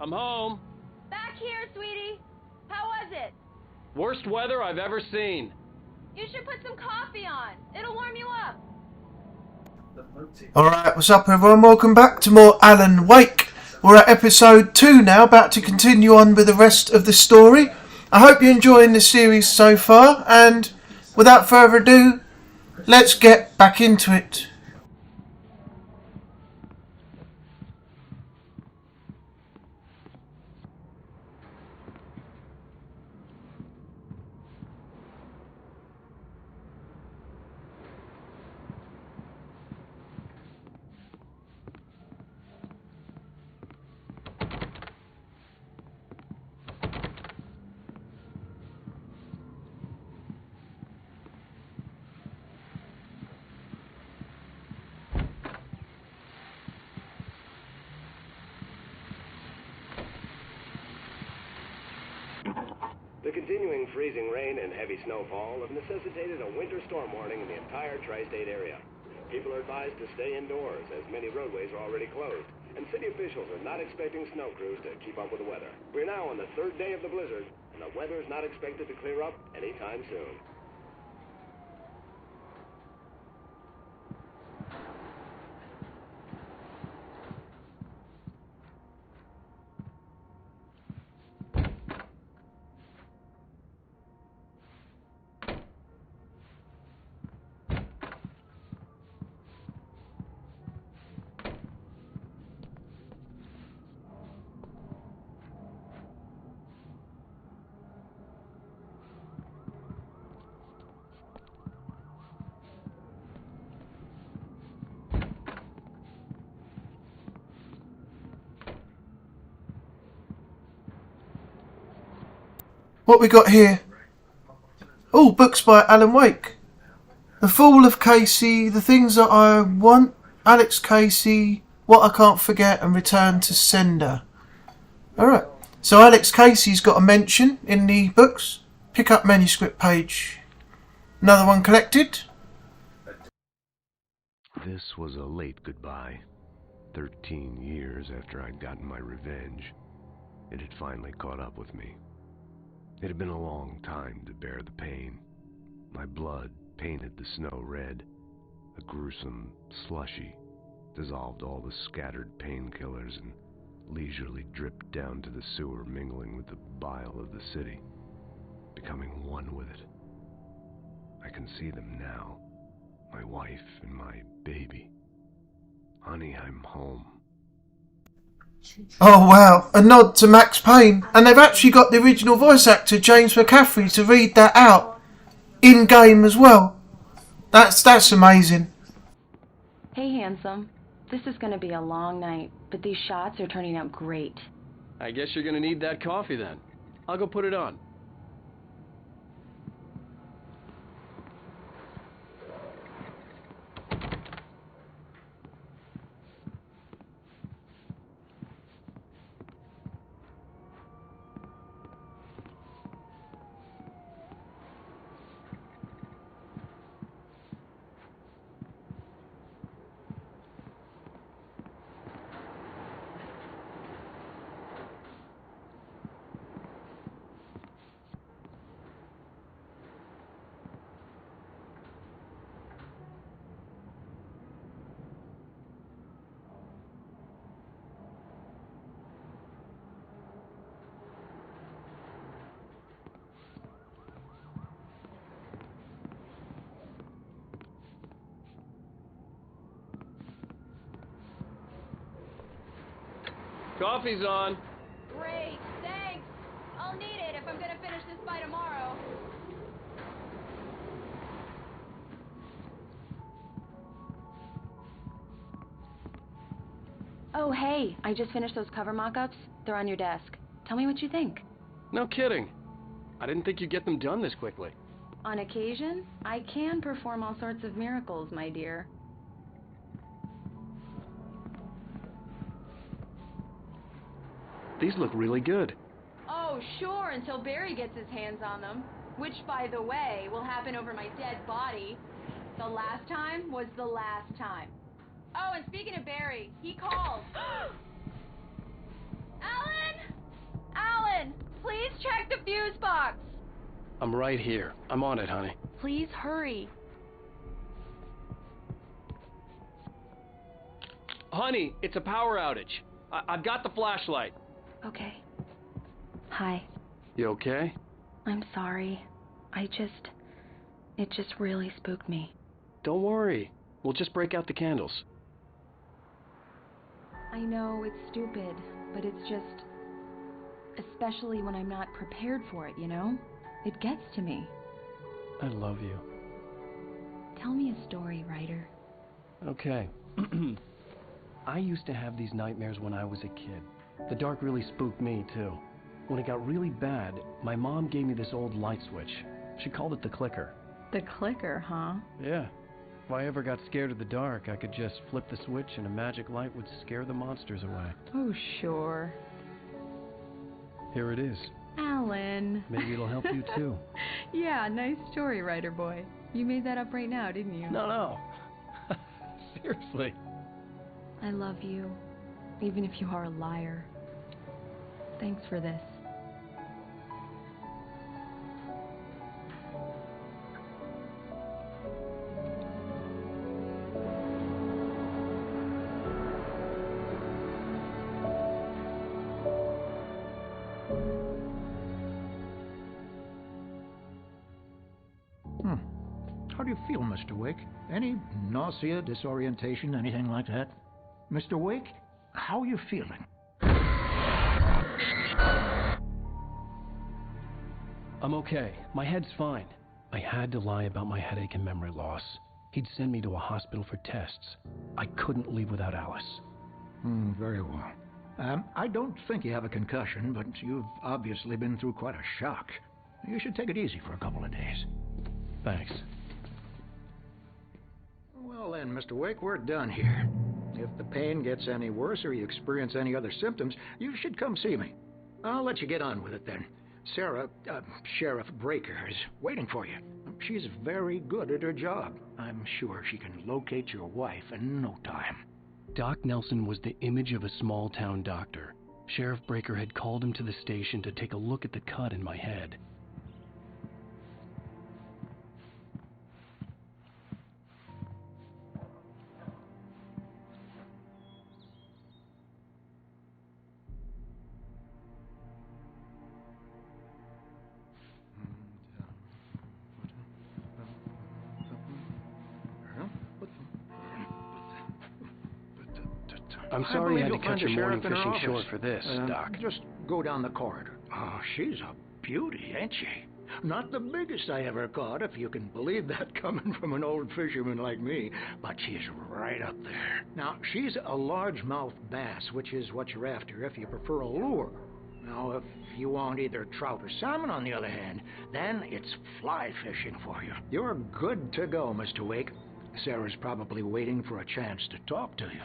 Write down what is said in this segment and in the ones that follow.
I'm home. Back here, sweetie. How was it? Worst weather I've ever seen. You should put some coffee on. It'll warm you up. Alright, what's up everyone? Welcome back to more Alan Wake. We're at episode 2 now, about to continue on with the rest of the story. I hope you're enjoying the series so far, and without further ado, let's get back into it. The continuing freezing rain and heavy snowfall have necessitated a winter storm warning in the entire tri-state area. People are advised to stay indoors as many roadways are already closed, and city officials are not expecting snow crews to keep up with the weather. We're now on the third day of the blizzard, and the weather is not expected to clear up anytime soon. What we got here? Oh, books by Alan Wake. The Fall of Casey, The Things That I Want, Alex Casey, What I Can't Forget, and Return to Sender. Alright, so Alex Casey's got a mention in the books. Pick up manuscript page. Another one collected. This was a late goodbye. 13 years after I'd gotten my revenge, it had finally caught up with me. It had been a long time to bear the pain. My blood painted the snow red. A gruesome slushy dissolved all the scattered painkillers and leisurely dripped down to the sewer, mingling with the bile of the city, becoming one with it. I can see them now, my wife and my baby. Honey, I'm home. Oh wow, a nod to Max Payne. And they've actually got the original voice actor, James McCaffrey, to read that out in-game as well. That's amazing. Hey, handsome. This is going to be a long night, but these shots are turning out great. I guess you're gonna need that coffee then. I'll go put it on. Coffee's on. Great, thanks. I'll need it if I'm going to finish this by tomorrow. Oh, hey, I just finished those cover mock-ups. They're on your desk. Tell me what you think. No kidding. I didn't think you'd get them done this quickly. On occasion, I can perform all sorts of miracles, my dear. These look really good. Oh, sure, until Barry gets his hands on them. Which, by the way, will happen over my dead body. The last time was the last time. Oh, and speaking of Barry, he called. Alan! check the fuse box! I'm right here. I'm on it, honey. Please hurry. Honey, it's a power outage. I've got the flashlight. Okay. Hi. You okay? I'm sorry. It just really spooked me. Don't worry. We'll just break out the candles. I know it's stupid, but it's just... especially when I'm not prepared for it, you know? It gets to me. I love you. Tell me a story, writer. Okay. I used to have these nightmares when I was a kid. The dark really spooked me, too. When it got really bad, my mom gave me this old light switch. She called it the clicker. The clicker, huh? Yeah. If I ever got scared of the dark, I could just flip the switch and a magic light would scare the monsters away. Oh, sure. Here it is. Alan. Maybe it'll help you, too. Yeah, nice story, writer boy. You made that up right now, didn't you? No. Seriously. I love you, even if you are a liar. Thanks for this. How do you feel, Mr. Wake? Any nausea, disorientation, anything like that? Mr. Wake, how are you feeling? I'm okay. My head's fine. I had to lie about my headache and memory loss. He'd send me to a hospital for tests. I couldn't leave without Alice. Very well. I don't think you have a concussion, but you've obviously been through quite a shock. You should take it easy for a couple of days. Thanks. Well then, Mr. Wake, we're done here. If the pain gets any worse or you experience any other symptoms, you should come see me. I'll let you get on with it then. Sarah, Sheriff Breaker, is waiting for you. She's very good at her job. I'm sure she can locate your wife in no time. Doc Nelson was the image of a small-town doctor. Sheriff Breaker had called him to the station to take a look at the cut in my head. I'm sorry you had to cut your morning fishing short for this, Doc. Just go down the corridor. Oh, she's a beauty, ain't she? Not the biggest I ever caught, if you can believe that coming from an old fisherman like me, but she's right up there. Now, she's a largemouth bass, which is what you're after if you prefer a lure. Now, if you want either trout or salmon, on the other hand, then it's fly fishing for you. You're good to go, Mr. Wake. Sarah's probably waiting for a chance to talk to you.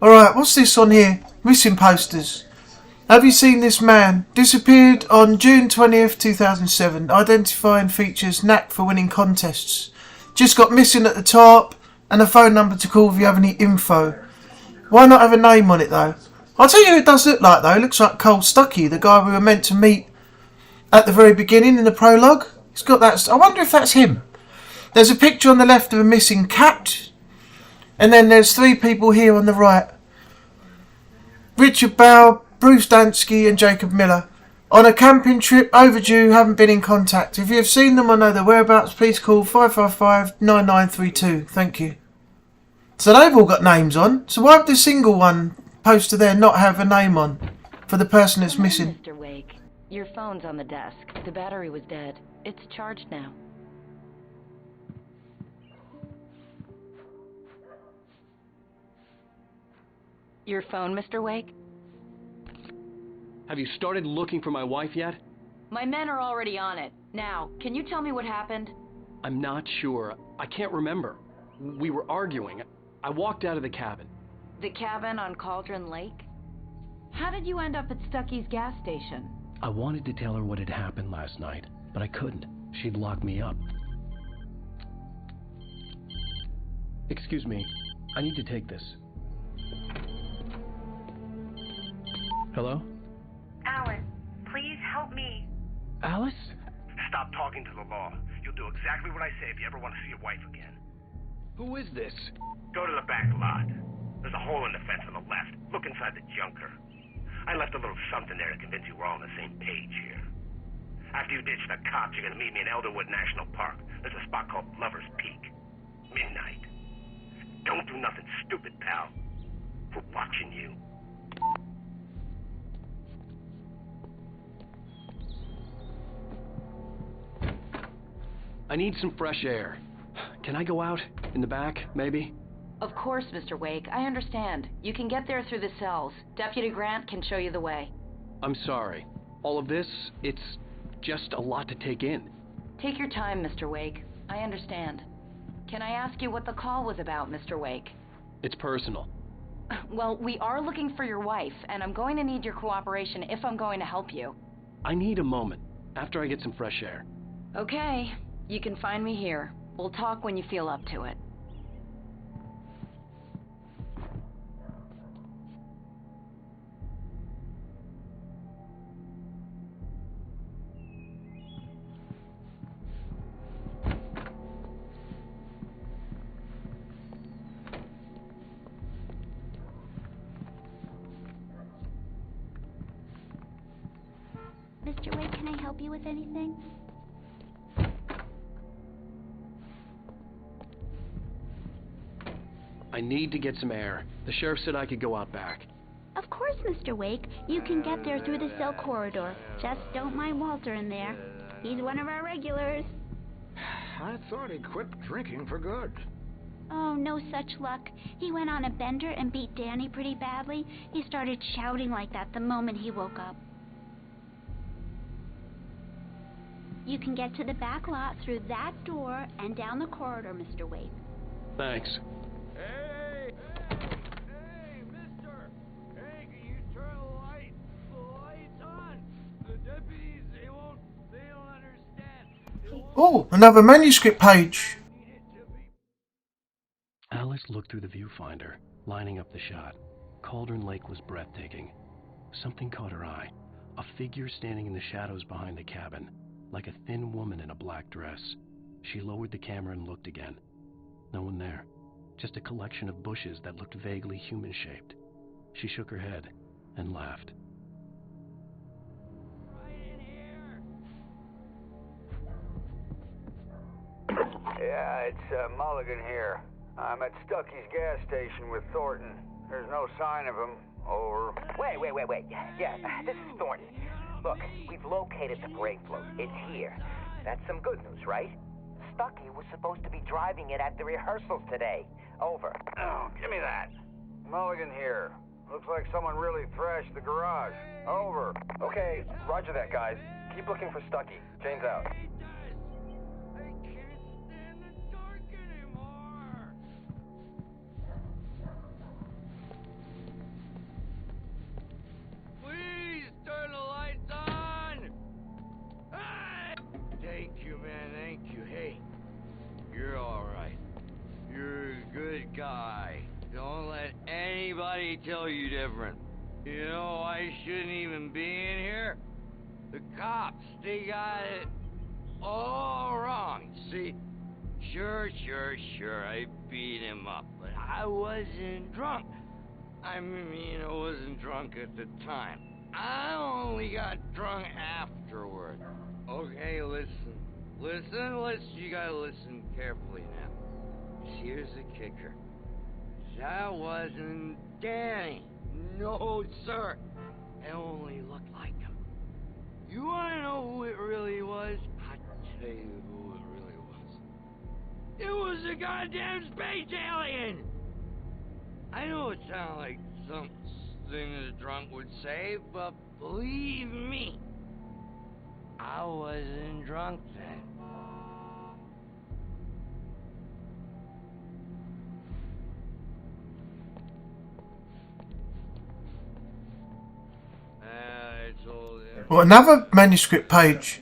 Alright, what's this on here? Missing posters. Have you seen this man? Disappeared on June 20th, 2007. Identifying features, knack for winning contests. Just got missing at the top, and a phone number to call if you have any info. Why not have a name on it though? I'll tell you who it does look like though. It looks like Cole Stuckey, the guy we were meant to meet at the very beginning in the prologue. He's got that. I wonder if that's him. There's a picture on the left of a missing cat. And then there's three people here on the right. Richard Bow, Bruce Dansky and Jacob Miller. On a camping trip, overdue, haven't been in contact. If you have seen them or know their whereabouts, please call 555-9932. Thank you. So they've all got names on. So why would the single one poster there not have a name on for the person that's missing? Mr. Wake, your phone's on the desk. The battery was dead. It's charged now. Your phone, Mr. Wake? Have you started looking for my wife yet? My men are already on it. Now, can you tell me what happened? I'm not sure. I can't remember. We were arguing. I walked out of the cabin. The cabin on Cauldron Lake? How did you end up at Stuckey's gas station? I wanted to tell her what had happened last night, but I couldn't. She'd lock me up. Excuse me, I need to take this. Hello? Alan, please help me. Alice? Stop talking to the law. You'll do exactly what I say if you ever want to see your wife again. Who is this? Go to the back lot. There's a hole in the fence on the left. Look inside the junker. I left a little something there to convince you we're all on the same page here. After you ditch the cops, you're gonna meet me in Elderwood National Park. There's a spot called Lover's Peak. Midnight. Don't do nothing stupid, pal. We're watching you. I need some fresh air. Can I go out? In the back, maybe? Of course, Mr. Wake. I understand. You can get there through the cells. Deputy Grant can show you the way. I'm sorry. All of this, it's just a lot to take in. Take your time, Mr. Wake. I understand. Can I ask you what the call was about, Mr. Wake? It's personal. Well, we are looking for your wife, and I'm going to need your cooperation if I'm going to help you. I need a moment, after I get some fresh air. Okay. You can find me here. We'll talk when you feel up to it. Mr. Wade, can I help you with anything? I need to get some air. The sheriff said I could go out back. Of course, Mr. Wake. You can get there through the cell corridor. Just don't mind Walter in there. He's one of our regulars. I thought he quit drinking for good. Oh, no such luck. He went on a bender and beat Danny pretty badly. He started shouting like that the moment he woke up. You can get to the back lot through that door and down the corridor, Mr. Wake. Thanks. Hey, mister! Hey, can you turn the lights on? The deputies, they don't understand. Oh, another manuscript page. Alice looked through the viewfinder, lining up the shot. Cauldron Lake was breathtaking. Something caught her eye. A figure standing in the shadows behind the cabin, like a thin woman in a black dress. She lowered the camera and looked again. No one there. Just a collection of bushes that looked vaguely human-shaped. She shook her head and laughed. Yeah, it's Mulligan here. I'm at Stucky's gas station with Thornton. There's no sign of him. Over. Wait. Yeah, this is Thornton. Look, we've located the brake float. It's here. That's some good news, right? Stucky was supposed to be driving it at the rehearsals today. Over. Oh, give me that. Mulligan here. Looks like someone really thrashed the garage. Over. Okay, roger that, guys. Keep looking for Stucky. Jane's out. Please turn the lights on! Hey! Thank you, man, thank you. Hey, you're alright. You're a good guy. Don't let anybody tell you different. You know, I shouldn't even be in here. The cops, they got it all wrong. See, sure, I beat him up, but I wasn't drunk. I mean, I wasn't drunk at the time. I only got drunk afterward. Okay, listen. You gotta listen carefully now. Here's the kicker. That wasn't Danny. No, sir. It only looked like him. You wanna know who it really was? I'll tell you who it really was. It was a goddamn space alien! I know it sounds like something a drunk would say, but believe me, I wasn't drunk then. I told him Well, another manuscript page.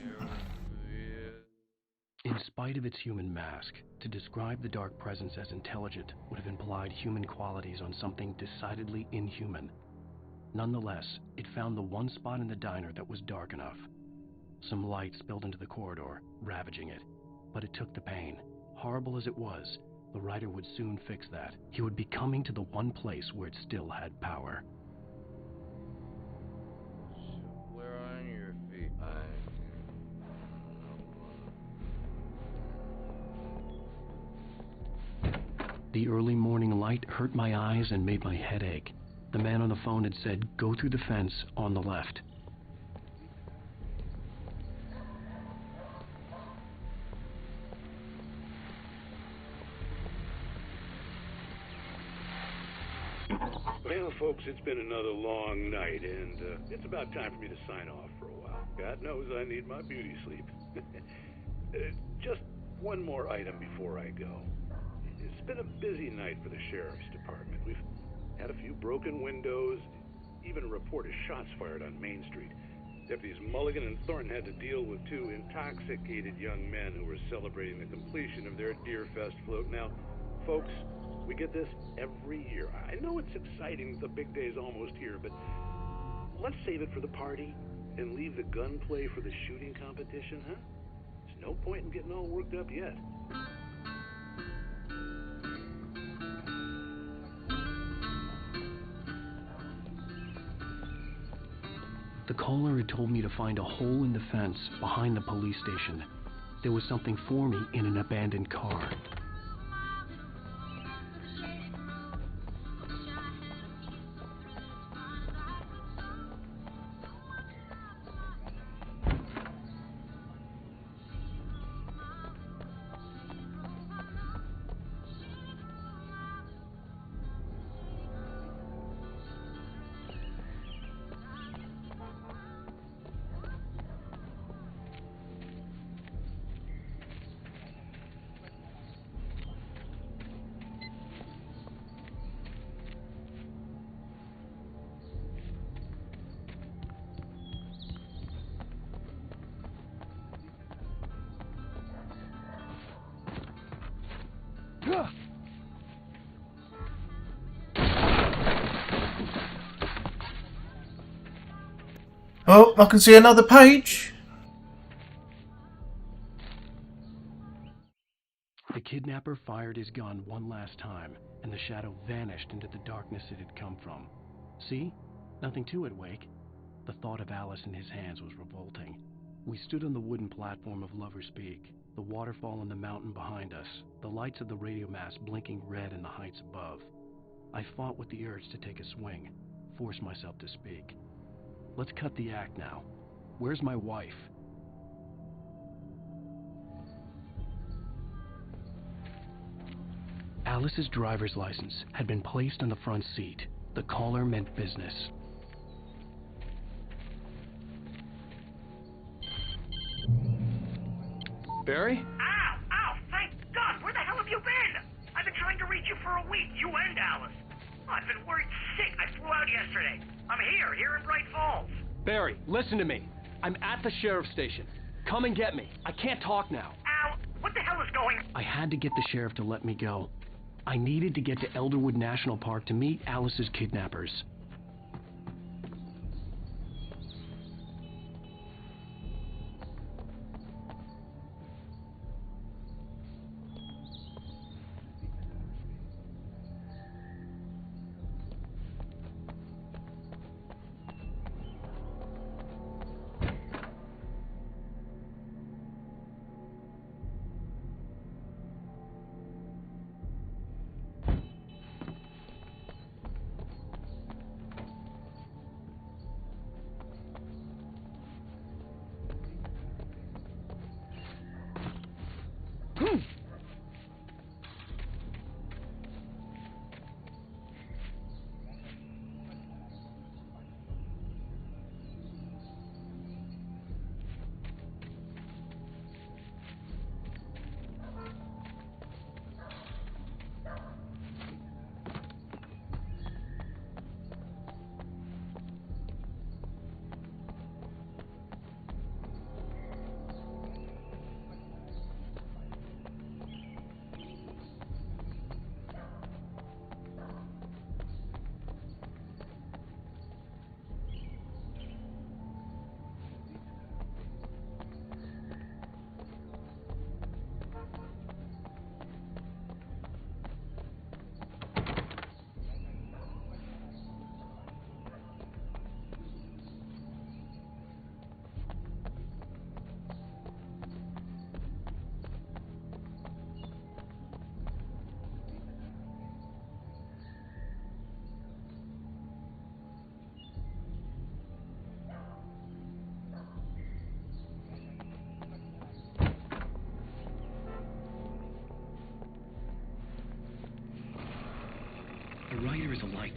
In spite of its human mask, to describe the dark presence as intelligent would have implied human qualities on something decidedly inhuman. Nonetheless, it found the one spot in the diner that was dark enough. Some light spilled into the corridor, ravaging it. But it took the pain. Horrible as it was, the writer would soon fix that. He would be coming to the one place where it still had power. Where on your feet? The early morning light hurt my eyes and made my head ache. The man on the phone had said, "Go through the fence on the left." Well, folks, it's been another long night, and it's about time for me to sign off for a while. God knows I need my beauty sleep. Just one more item before I go. It's been a busy night for the Sheriff's Department. We've had a few broken windows, even a report of shots fired on Main Street. Deputies Mulligan and Thornton had to deal with two intoxicated young men who were celebrating the completion of their Deerfest float. Now, folks, we get this every year. I know it's exciting, the big day's almost here, but let's save it for the party and leave the gunplay for the shooting competition, huh? There's no point in getting all worked up yet. The caller had told me to find a hole in the fence behind the police station. There was something for me in an abandoned car. Oh, I can see another page. The kidnapper fired his gun one last time, and the shadow vanished into the darkness it had come from. See? Nothing to it, Wake. The thought of Alice in his hands was revolting. We stood on the wooden platform of Lover's Peak, the waterfall on the mountain behind us, the lights of the radio mast blinking red in the heights above. I fought with the urge to take a swing, force myself to speak. Let's cut the act now. Where's my wife? Alice's driver's license had been placed on the front seat. The caller meant business. Barry? Ow! Ow! Thank God! Where the hell have you been? I've been trying to reach you for a week, you and Alice. I've been worried sick. I flew out yesterday. I'm here in Bright Falls. Barry, listen to me. I'm at the sheriff's station. Come and get me. I can't talk now. Ow! What the hell is going on? I had to get the sheriff to let me go. I needed to get to Elderwood National Park to meet Alice's kidnappers.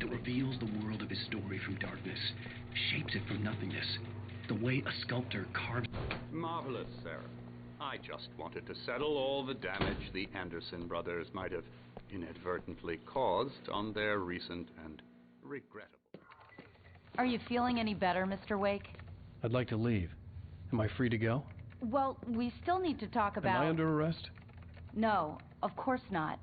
that reveals the world of his story from darkness, shapes it from nothingness, the way a sculptor carves... Marvelous, Sarah. I just wanted to settle all the damage the Anderson brothers might have inadvertently caused on their recent and regrettable... Are you feeling any better, Mr. Wake? I'd like to leave. Am I free to go? Well, we still need to talk about... Am I under arrest? No, of course not.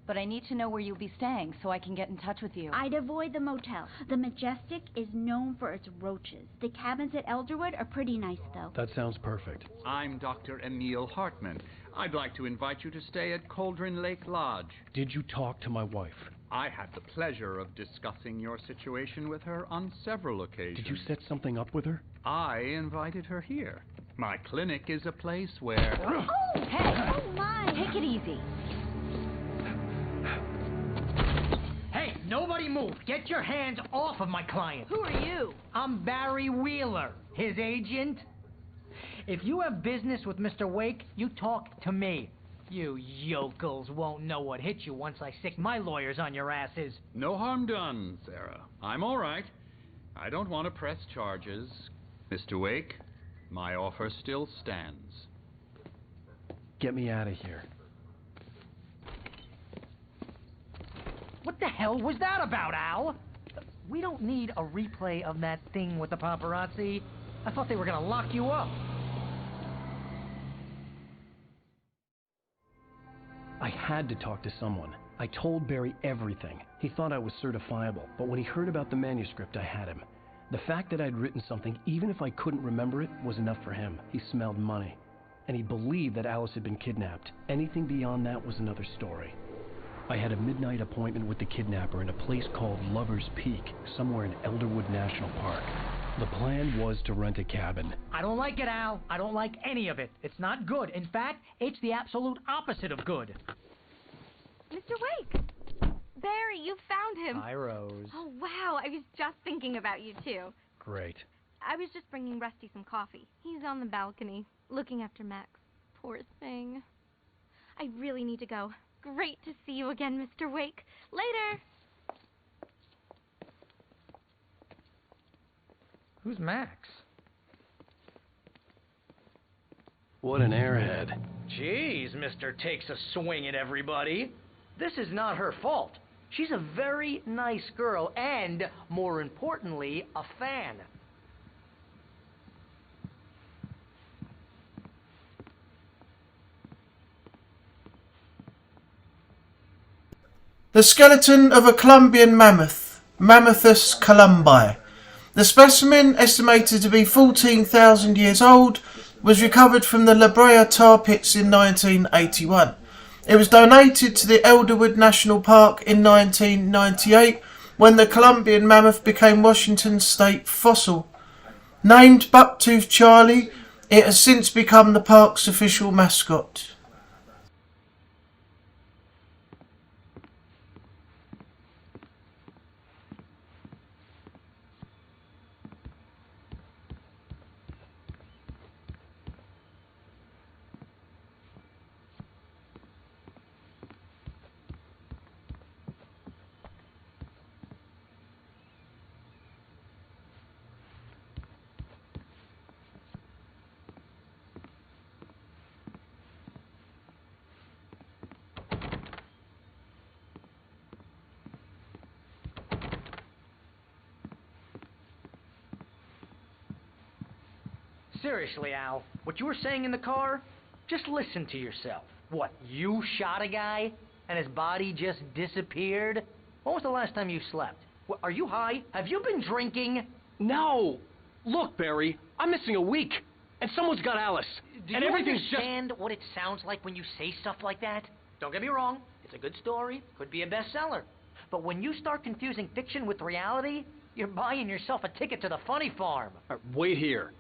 But I need to know where you'll be staying so I can get in touch with you. I'd avoid the motel. The Majestic is known for its roaches. The cabins at Elderwood are pretty nice, though. That sounds perfect. I'm Dr. Emil Hartman. I'd like to invite you to stay at Cauldron Lake Lodge. Did you talk to my wife? I had the pleasure of discussing your situation with her on several occasions. Did you set something up with her? I invited her here. My clinic is a place where... Oh, hey! Oh, my! Take it easy. Hey, nobody move. Get your hands off of my client. Who are you? I'm Barry Wheeler, his agent. If you have business with Mr. Wake, you talk to me. You yokels won't know what hit you once I sick my lawyers on your asses. No harm done, Sarah. I'm all right. I don't want to press charges. Mr. Wake, my offer still stands. Get me out of here. What the hell was that about, Al? We don't need a replay of that thing with the paparazzi. I thought they were gonna lock you up. I had to talk to someone. I told Barry everything. He thought I was certifiable, but when he heard about the manuscript, I had him. The fact that I'd written something, even if I couldn't remember it, was enough for him. He smelled money. And he believed that Alice had been kidnapped. Anything beyond that was another story. I had a midnight appointment with the kidnapper in a place called Lover's Peak, somewhere in Elderwood National Park. The plan was to rent a cabin. I don't like it, Al. I don't like any of it. It's not good. In fact, it's the absolute opposite of good. Mr. Wake! Barry, you found him. Hi, Rose. Oh, wow. I was just thinking about you, too. Great. I was just bringing Rusty some coffee. He's on the balcony, looking after Max. Poor thing. I really need to go. Great to see you again, Mr. Wake. Later! Who's Max? What an airhead. Jeez, Mr. Takes a swing at everybody. This is not her fault. She's a very nice girl and, more importantly, a fan. The skeleton of a Columbian mammoth, Mammothus columbi. The specimen, estimated to be 14,000 years old, was recovered from the La Brea tar pits in 1981. It was donated to the Elderwood National Park in 1998 when the Columbian mammoth became Washington's state fossil. Named Bucktooth Charlie, it has since become the park's official mascot. Seriously, Al, what you were saying in the car, just listen to yourself. What, you shot a guy and his body just disappeared? When was the last time you slept? What, are you high? Have you been drinking? No! Look, Barry, I'm missing a week, and someone's got Alice. Do and you everything's understand what it sounds like when you say stuff like that? Don't get me wrong, it's a good story, could be a bestseller. But when you start confusing fiction with reality, you're buying yourself a ticket to the funny farm. Wait here.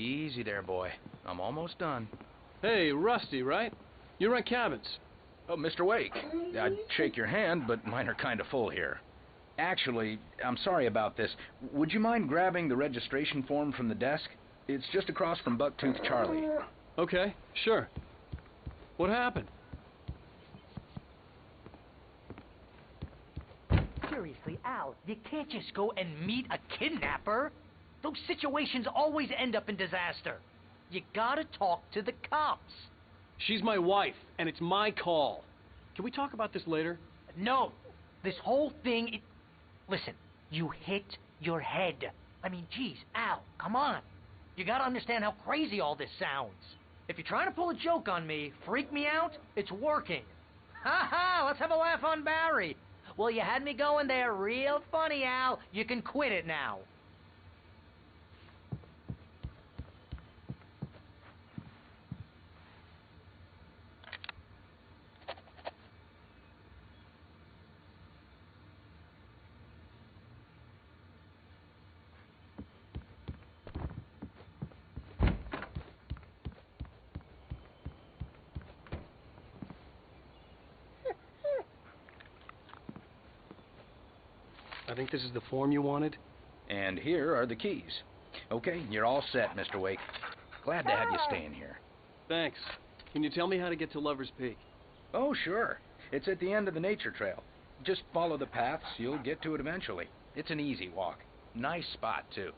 Easy there, boy. I'm almost done. Hey, Rusty, right? You rent cabins. Oh, Mr. Wake. I'd shake your hand, but mine are kind of full here. Actually, I'm sorry about this. Would you mind grabbing the registration form from the desk? It's just across from Bucktooth Charlie. Okay, sure. What happened? Seriously, Al, you can't just go and meet a kidnapper. Those situations always end up in disaster. You gotta talk to the cops. She's my wife, and it's my call. Can we talk about this later? No. This whole thing, Listen, you hit your head. I mean, geez, Al, come on. You gotta understand how crazy all this sounds. If you're trying to pull a joke on me, freak me out, it's working. Ha ha, let's have a laugh on Barry. Well, you had me going there real funny, Al. You can quit it now. I think this is the form you wanted. And here are the keys. Okay, you're all set, Mr. Wake. Glad to have you staying here. Thanks. Can you tell me how to get to Lover's Peak? Oh, sure. It's at the end of the nature trail. Just follow the paths, you'll get to it eventually. It's an easy walk. Nice spot, too.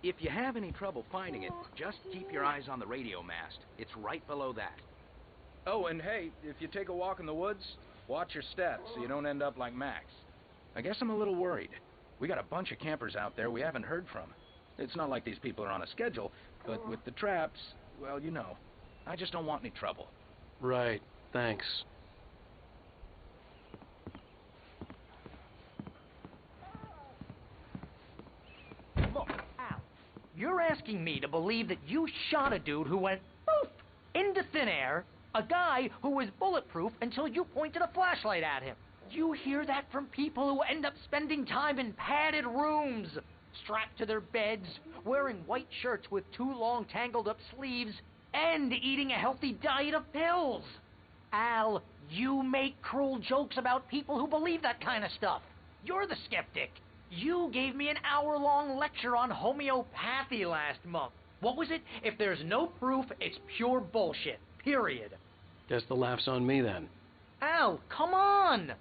If you have any trouble finding it, just keep your eyes on the radio mast. It's right below that. Oh, and hey, if you take a walk in the woods, watch your steps so you don't end up like Max. I guess I'm a little worried. We got a bunch of campers out there we haven't heard from. It's not like these people are on a schedule, but with the traps, well, you know. I just don't want any trouble. Right. Thanks. Look, Al, you're asking me to believe that you shot a dude who went poof into thin air, a guy who was bulletproof until you pointed a flashlight at him. You hear that from people who end up spending time in padded rooms, strapped to their beds, wearing white shirts with too long tangled up sleeves, and eating a healthy diet of pills. Al, you make cruel jokes about people who believe that kind of stuff. You're the skeptic. You gave me an hour-long lecture on homeopathy last month. What was it? If there's no proof, it's pure bullshit. Period. Guess the laugh's on me then. Al, come on!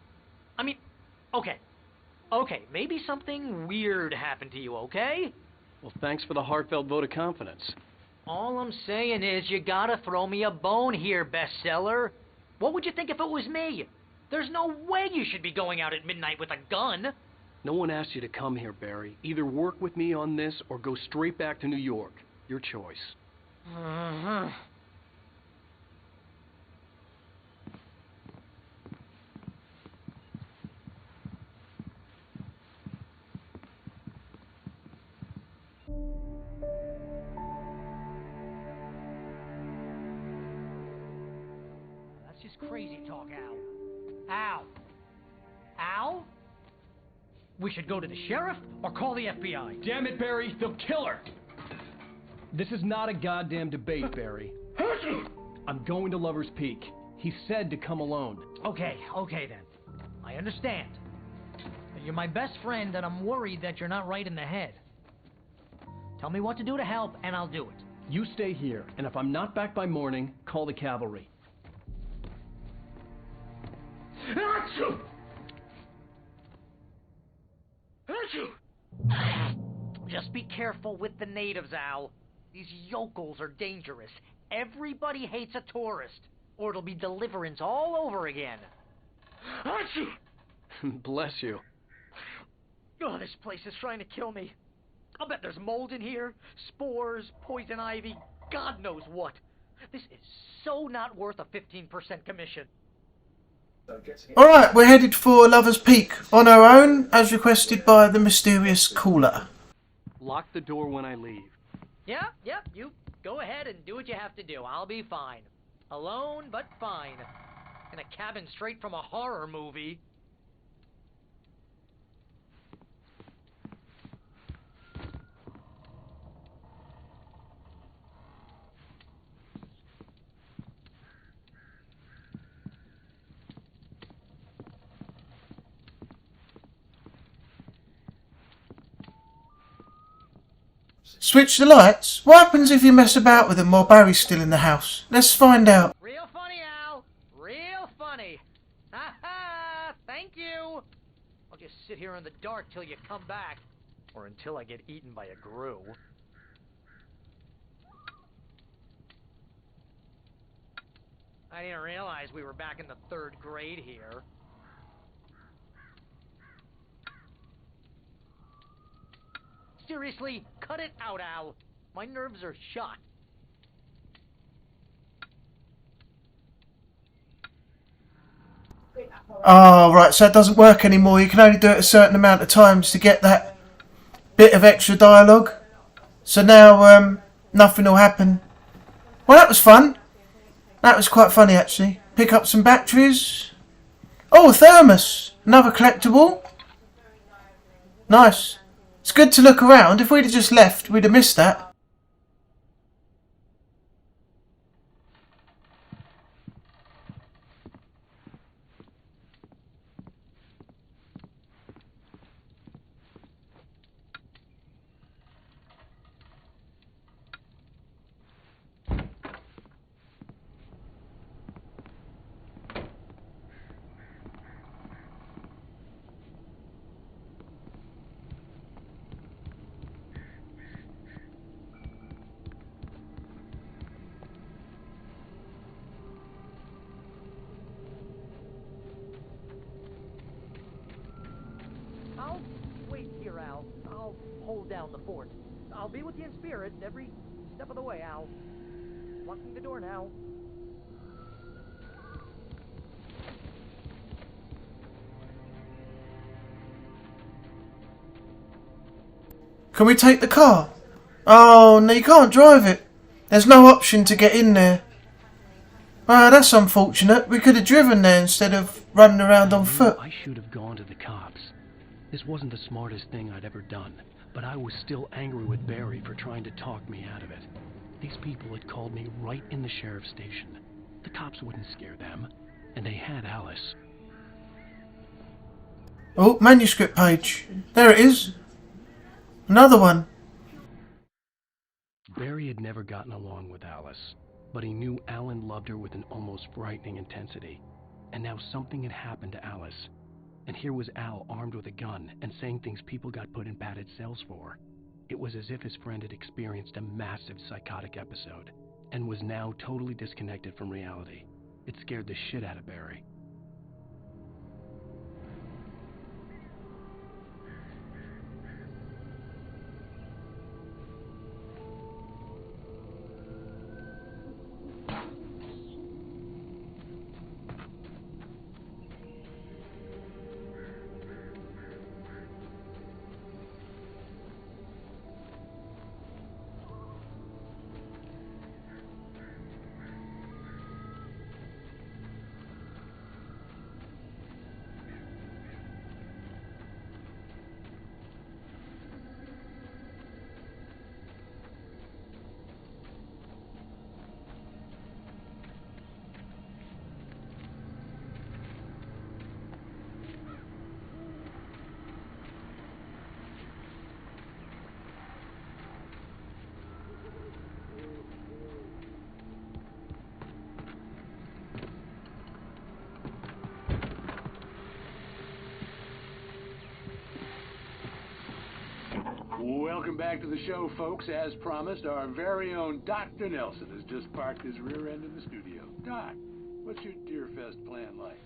I mean, okay, maybe something weird happened to you, okay? Well, thanks for the heartfelt vote of confidence. All I'm saying is you gotta throw me a bone here, bestseller. What would you think if it was me? There's no way you should be going out at midnight with a gun. No one asked you to come here, Barry. Either work with me on this or go straight back to New York. Your choice. Uh-huh. That's just crazy talk, Al. Al? Al? We should go to the sheriff or call the FBI. Damn it, Barry, they'll kill her! This is not a goddamn debate, Barry. I'm going to Lover's Peak. He said to come alone. Okay then. I understand. You're my best friend, and I'm worried that you're not right in the head. Tell me what to do to help, and I'll do it. You stay here, and if I'm not back by morning, call the cavalry. Achoo! Just be careful with the natives, Al. These yokels are dangerous. Everybody hates a tourist, or it'll be deliverance all over again. Achoo! Bless you. Oh, this place is trying to kill me. I'll bet there's mold in here, spores, poison ivy, God knows what. This is so not worth a 15% commission. Alright, we're headed for Lover's Peak on our own, as requested by the mysterious caller. Lock the door when I leave. Yep, you go ahead and do what you have to do. I'll be fine. Alone, but fine. In a cabin straight from a horror movie. Switch the lights? What happens if you mess about with them while Barry's still in the house? Let's find out. Real funny, Al. Real funny. Ha ha! Thank you. I'll just sit here in the dark till you come back. Or until I get eaten by a grue. I didn't realize we were back in the 3rd grade here. Seriously, cut it out, Al. My nerves are shot. Oh, right, so it doesn't work anymore. You can only do it a certain amount of times to get that bit of extra dialogue. So now, nothing will happen. Well, that was fun. That was quite funny, actually. Pick up some batteries. Oh, a thermos. Another collectible. Nice. It's good to look around. If we'd have just left, we'd have missed that. I'll wait here, Al. I'll hold down the fort. I'll be with you in spirit every step of the way, Al. Locking the door now. Can we take the car? Oh, no, you can't drive it. There's no option to get in there. Ah, that's unfortunate. We could have driven there instead of running around on foot. I should have gone to the cops. This wasn't the smartest thing I'd ever done, but I was still angry with Barry for trying to talk me out of it. These people had called me right in the sheriff's station. The cops wouldn't scare them, and they had Alice. Oh, manuscript page. There it is. Another one. Barry had never gotten along with Alice, but he knew Alan loved her with an almost frightening intensity. And now something had happened to Alice. And here was Al armed with a gun and saying things people got put in padded cells for. It was as if his friend had experienced a massive psychotic episode and was now totally disconnected from reality. It scared the shit out of Barry. Welcome back to the show, folks. As promised, our very own Dr. Nelson has just parked his rear end in the studio. Doc, what's your Deerfest plan like?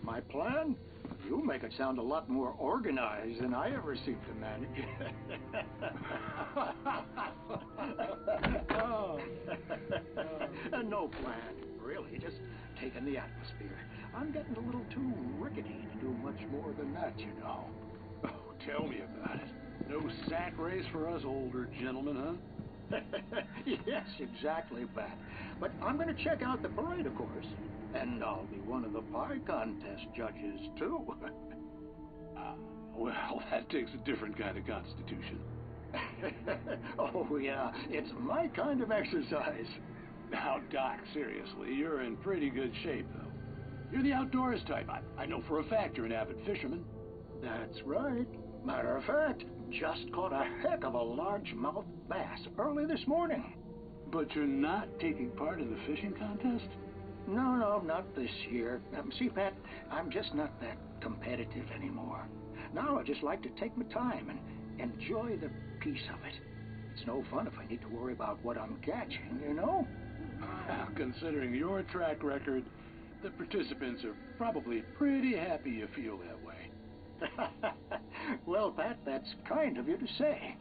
My plan? You make it sound a lot more organized than I ever seem to manage. No plan, really. Just taking the atmosphere. I'm getting a little too rickety to do much more than that, you know. Oh, tell me about it. No sack race for us older gentlemen, huh? Yes, exactly, Bat. But I'm going to check out the parade, of course. And I'll be one of the pie contest judges, too. Well, that takes a different kind of constitution. Oh, yeah. It's my kind of exercise. Now, Doc, seriously, you're in pretty good shape, though. You're the outdoors type. I know for a fact you're an avid fisherman. That's right. Matter of fact, just caught a heck of a largemouth bass early this morning. But you're not taking part in the fishing contest? No, not this year. See, Pat, I'm just not that competitive anymore. Now I just like to take my time and enjoy the peace of it. It's no fun if I need to worry about what I'm catching, you know? Well, considering your track record, the participants are probably pretty happy you feel that way. Well, Pat, that's kind of you to say.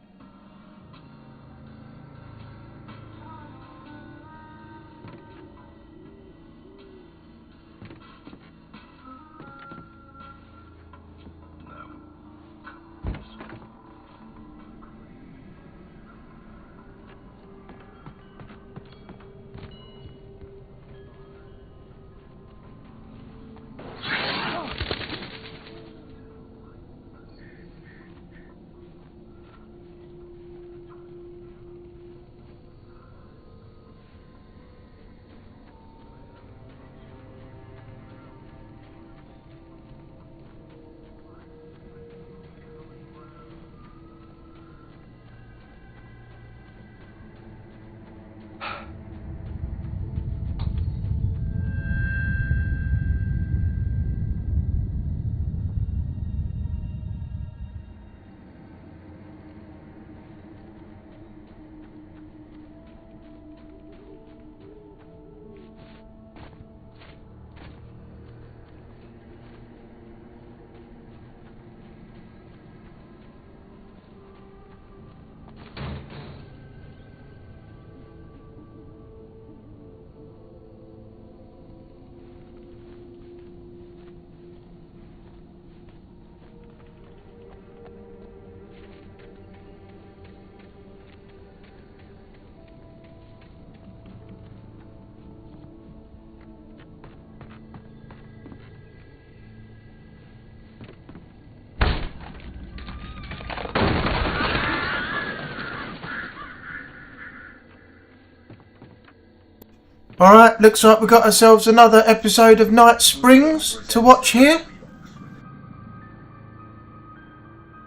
Alright, looks like we got ourselves another episode of Night Springs to watch here.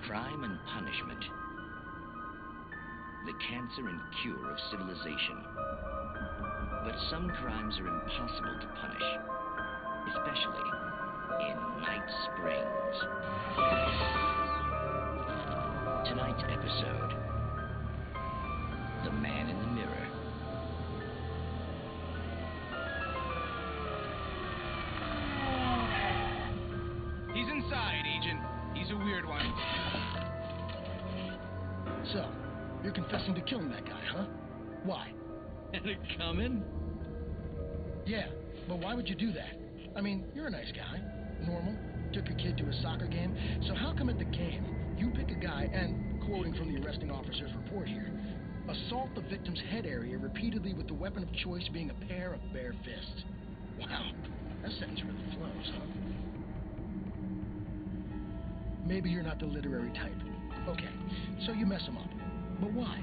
Crime and punishment. The cancer and cure of civilization. But some crimes are impossible to punish, especially in Night Springs. Tonight's episode, The Man in the Mirror. He's inside, Agent. He's a weird one. So, you're confessing to killing that guy, huh? Why? Had it coming? Yeah, but why would you do that? I mean, you're a nice guy. Normal. Took your kid to a soccer game. So how come at the game, you pick a guy and, quoting from the arresting officer's report here, assault the victim's head area repeatedly with the weapon of choice being a pair of bare fists? Wow, that sentence really flows, huh? Maybe you're not the literary type. Okay, so you mess him up. But why?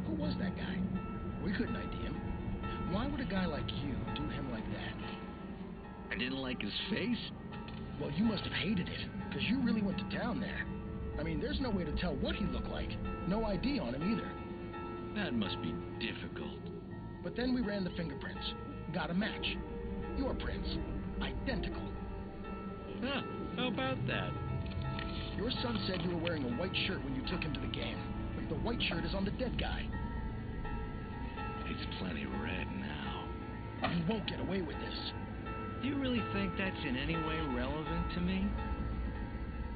Who was that guy? We couldn't ID him. Why would a guy like you do him like that? I didn't like his face? Well, you must have hated it, because you really went to town there. I mean, there's no way to tell what he looked like. No ID on him either. That must be difficult. But then we ran the fingerprints. Got a match. Your prints. Identical. Huh, how about that? Your son said you were wearing a white shirt when you took him to the game. But the white shirt is on the dead guy. It's plenty red now. You won't get away with this. Do you really think that's in any way relevant to me?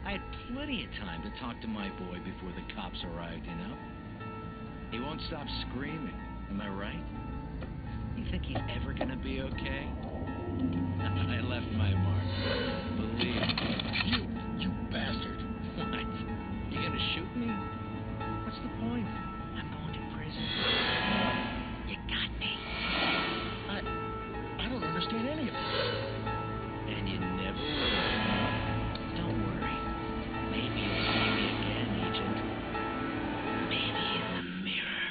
I had plenty of time to talk to my boy before the cops arrived, you know? He won't stop screaming, am I right? You think he's ever gonna be okay? I left my mark. Believe me. You bastard. What? You gonna shoot me? What's the point? I'm going to prison. You got me. I don't understand any of this. And you never will. Don't worry. Maybe you'll see me again, Agent. Maybe in the mirror.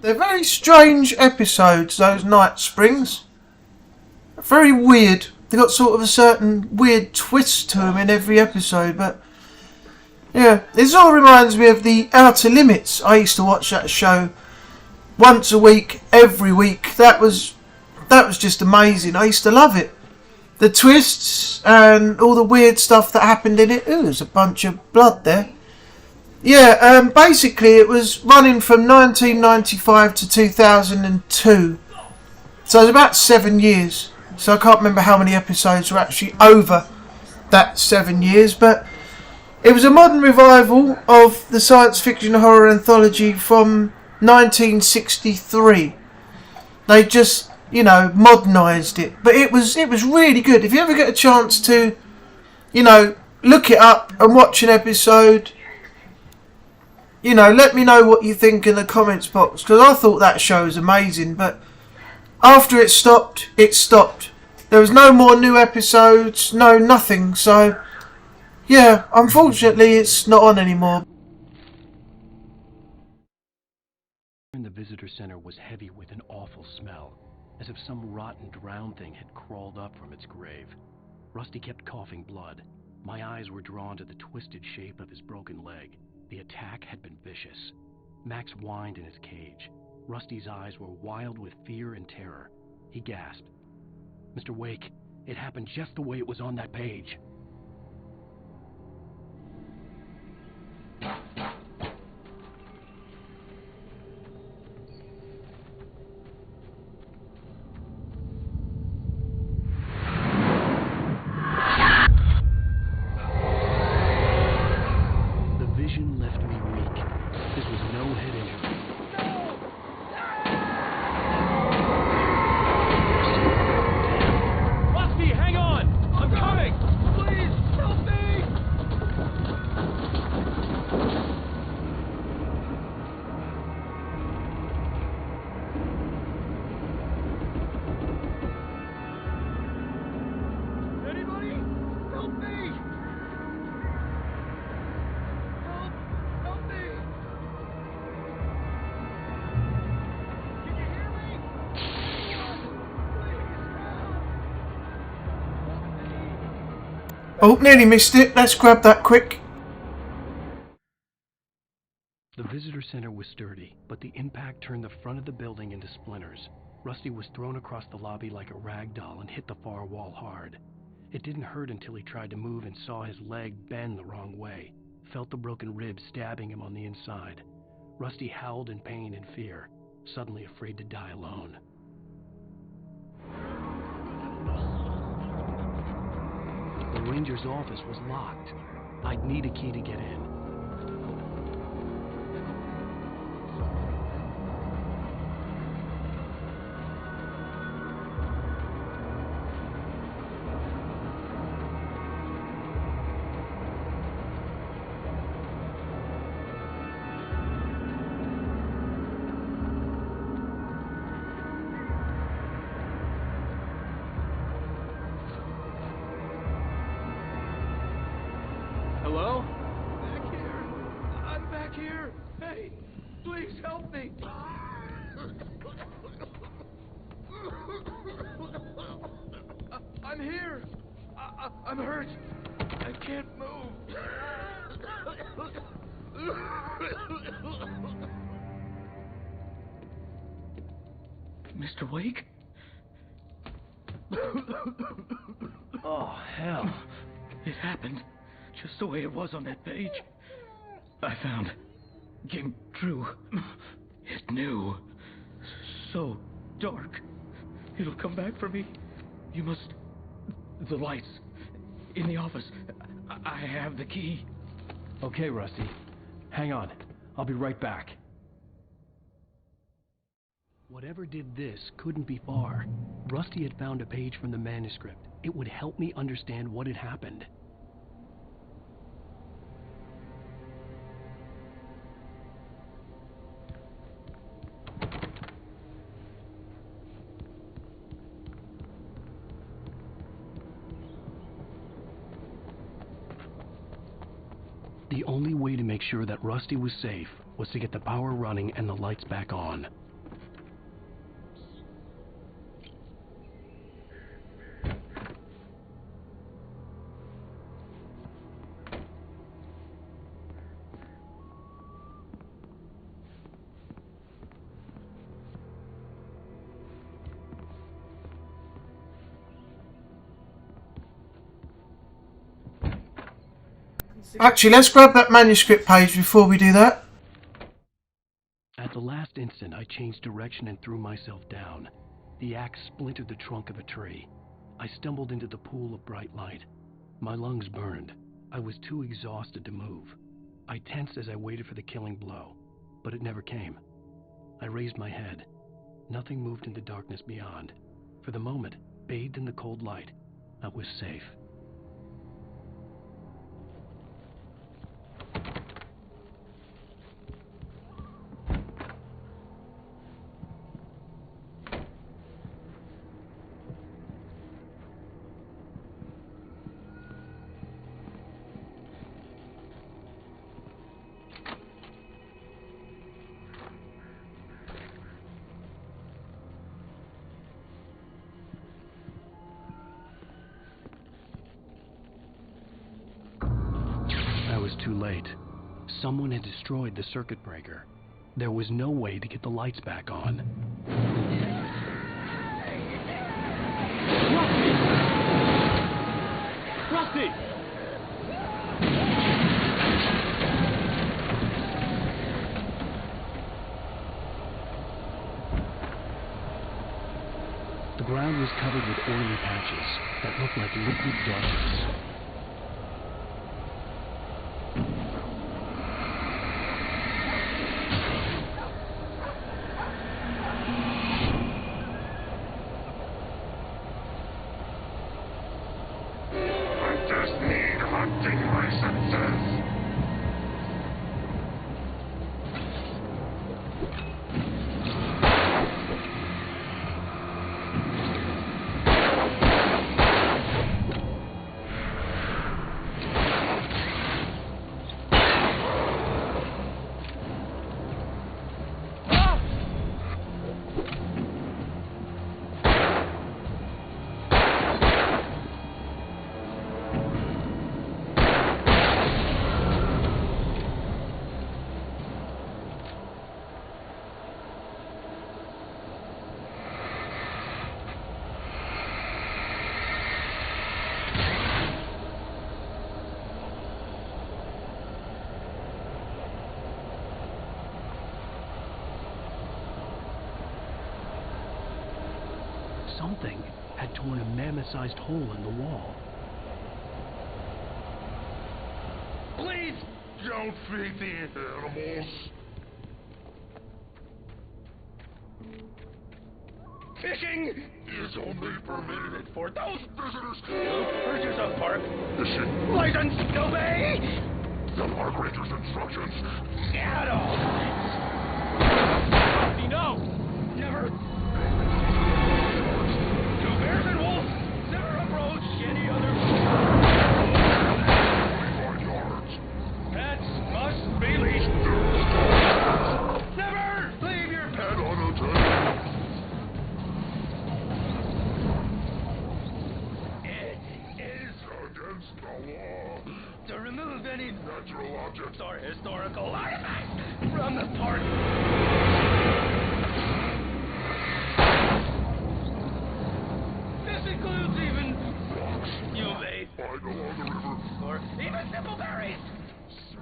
They're very strange episodes, those Night Springs. Very weird. They got sort of a certain weird twist to them in every episode, but yeah, this all reminds me of the Outer Limits. I used to watch that show once a week, every week. That was just amazing. I used to love it. The twists and all the weird stuff that happened in it. Ooh, there's a bunch of blood there. Yeah, basically it was running from 1995 to 2002. So it was about 7 years. So I can't remember how many episodes were actually over that 7 years, but it was a modern revival of the science fiction horror anthology from 1963. They just, modernised it. But it was really good. If you ever get a chance to, look it up and watch an episode, let me know what you think in the comments box, because I thought that show was amazing, but after it stopped, it stopped. There was no more new episodes, no nothing, so yeah, unfortunately it's not on anymore. In the visitor center was heavy with an awful smell, as if some rotten drowned thing had crawled up from its grave. Rusty kept coughing blood. My eyes were drawn to the twisted shape of his broken leg. The attack had been vicious. Max whined in his cage. Rusty's eyes were wild with fear and terror. He gasped. "Mr. Wake, it happened just the way it was on that page." The vision left me weak. This was no head injury. Rusty, hang on! I'm coming! Please, help me! Anybody? Help me! Help me! Can you hear me? Oh, nearly missed it. Let's grab that quick. The visitor center was sturdy, but the impact turned the front of the building into splinters. Rusty was thrown across the lobby like a rag doll and hit the far wall hard. It didn't hurt until he tried to move and saw his leg bend the wrong way, felt the broken ribs stabbing him on the inside. Rusty howled in pain and fear, suddenly afraid to die alone. The ranger's office was locked. I'd need a key to get in. Hello? Back here. I'm back here. Hey, please help me. I'm here. I'm hurt. I can't move. Mr. Wake? Oh, hell. It happened just the way it was on that page. I found. Came true. It knew. So dark. It'll come back for me. You must... The lights. In the office. I have the key. Okay, Rusty. Hang on. I'll be right back. Whatever did this couldn't be far. Rusty had found a page from the manuscript. It would help me understand what had happened. The The only way to make sure that Rusty was safe was to get the power running and the lights back on. Actually, let's grab that manuscript page before we do that. At the last instant, I changed direction and threw myself down. The axe splintered the trunk of a tree. I stumbled into the pool of bright light. My lungs burned. I was too exhausted to move. I tensed as I waited for the killing blow, but it never came. I raised my head. Nothing moved in the darkness beyond. For the moment, bathed in the cold light, I was safe. I was too late. Someone had destroyed the circuit breaker. There was no way to get the lights back on. Rusty! The ground was covered with oily patches that looked like liquid darkness. Something had torn a mammoth-sized hole in the wall. Please don't feed the animals. Fishing is only permitted for those visitors who purchase a park fishing license. Obey the park ranger's instructions at all times. No, never. Bears and wolves never approach any other yards. Pets must be leashed. Never leave your pet unattended. It is against the law to remove any natural objects or historical artifacts from the park. This includes even rocks you may find along the river, or even simple berries. Sir.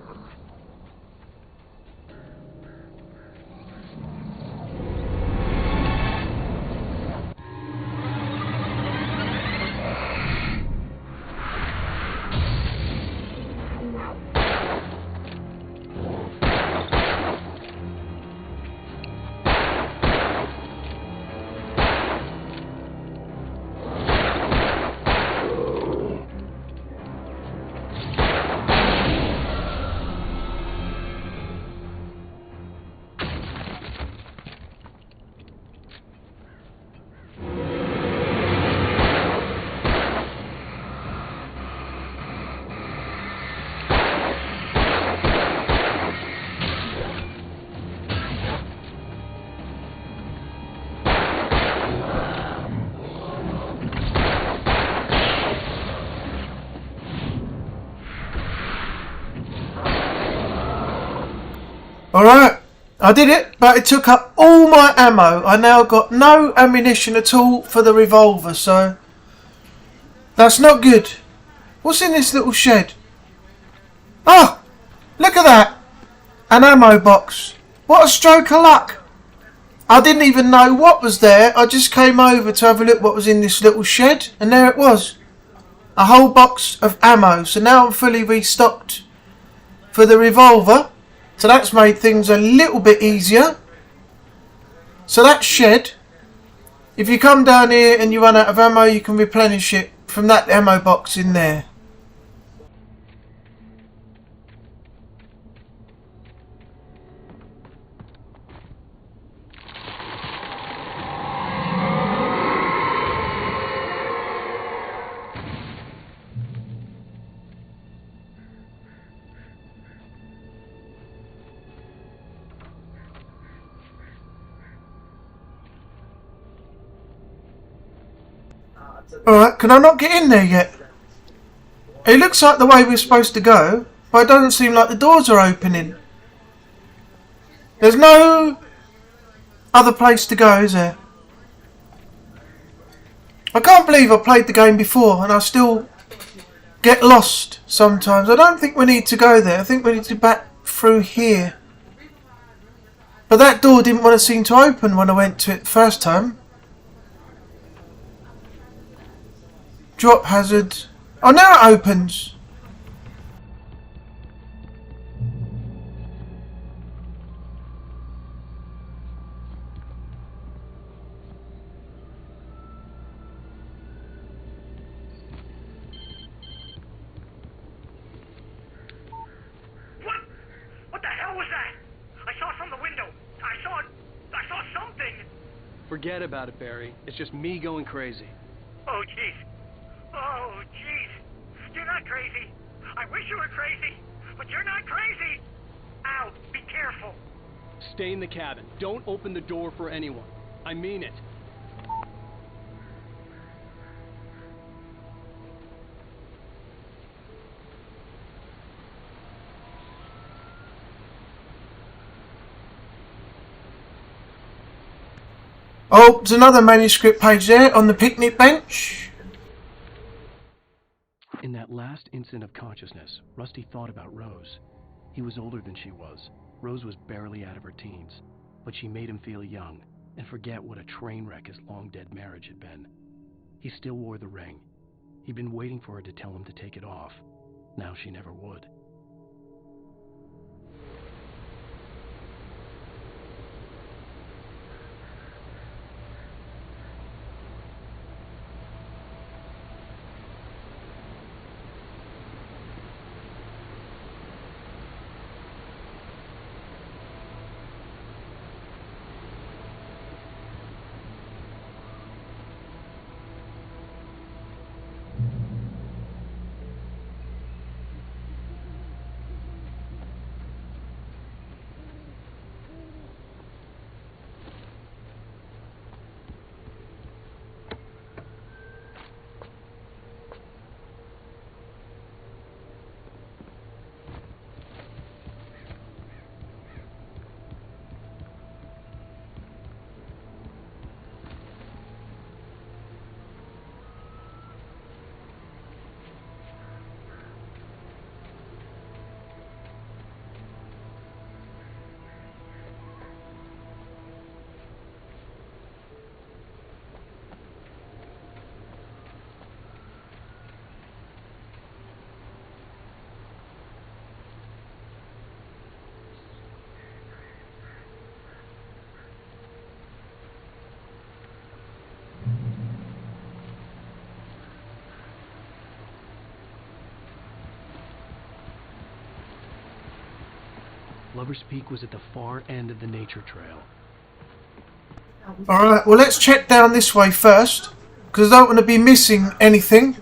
Alright, I did it, but it took up all my ammo. I now got no ammunition at all for the revolver, so that's not good. What's in this little shed? Oh, look at that! An ammo box. What a stroke of luck. I didn't even know what was there. I just came over to have a look what was in this little shed, and there it was. A whole box of ammo. So now I'm fully restocked for the revolver. So that's made things a little bit easier. So that shed, if you come down here and you run out of ammo, you can replenish it from that ammo box in there. Alright, can I not get in there yet? It looks like the way we're supposed to go, but it doesn't seem like the doors are opening. There's no other place to go, is there? I can't believe I played the game before and I still get lost sometimes. I don't think we need to go there. I think we need to back through here. But that door didn't want to seem to open when I went to it the first time. Drop hazard. Oh, now it opens. What the hell was that? I saw it from the window. I saw something. Forget about it, Barry. It's just me going crazy. Oh, jeez. Oh, jeez. You're not crazy. I wish you were crazy, but you're not crazy. Al, be careful. Stay in the cabin. Don't open the door for anyone. I mean it. Oh, there's another manuscript page there on the picnic bench. In that last instant of consciousness, Rusty thought about Rose. He was older than she was. Rose was barely out of her teens, but she made him feel young and forget what a train wreck his long-dead marriage had been. He still wore the ring. He'd been waiting for her to tell him to take it off. Now she never would. Lover's Peak was at the far end of the nature trail. Alright, well let's check down this way first, because I don't want to be missing anything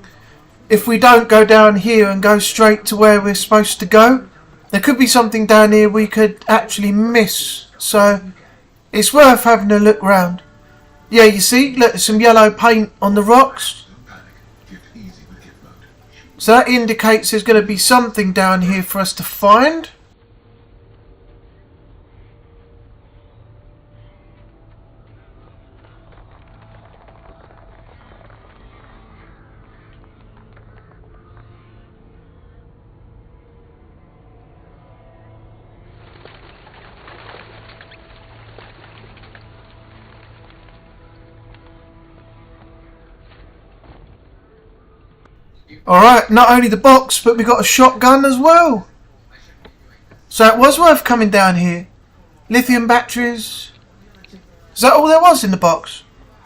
if we don't go down here and go straight to where we're supposed to go. There could be something down here we could actually miss, so it's worth having a look round. Yeah, you see, look, there's some yellow paint on the rocks. So that indicates there's going to be something down here for us to find. Alright, not only the box, but we got a shotgun as well. So it was worth coming down here. Lithium batteries. Is that all there was in the box?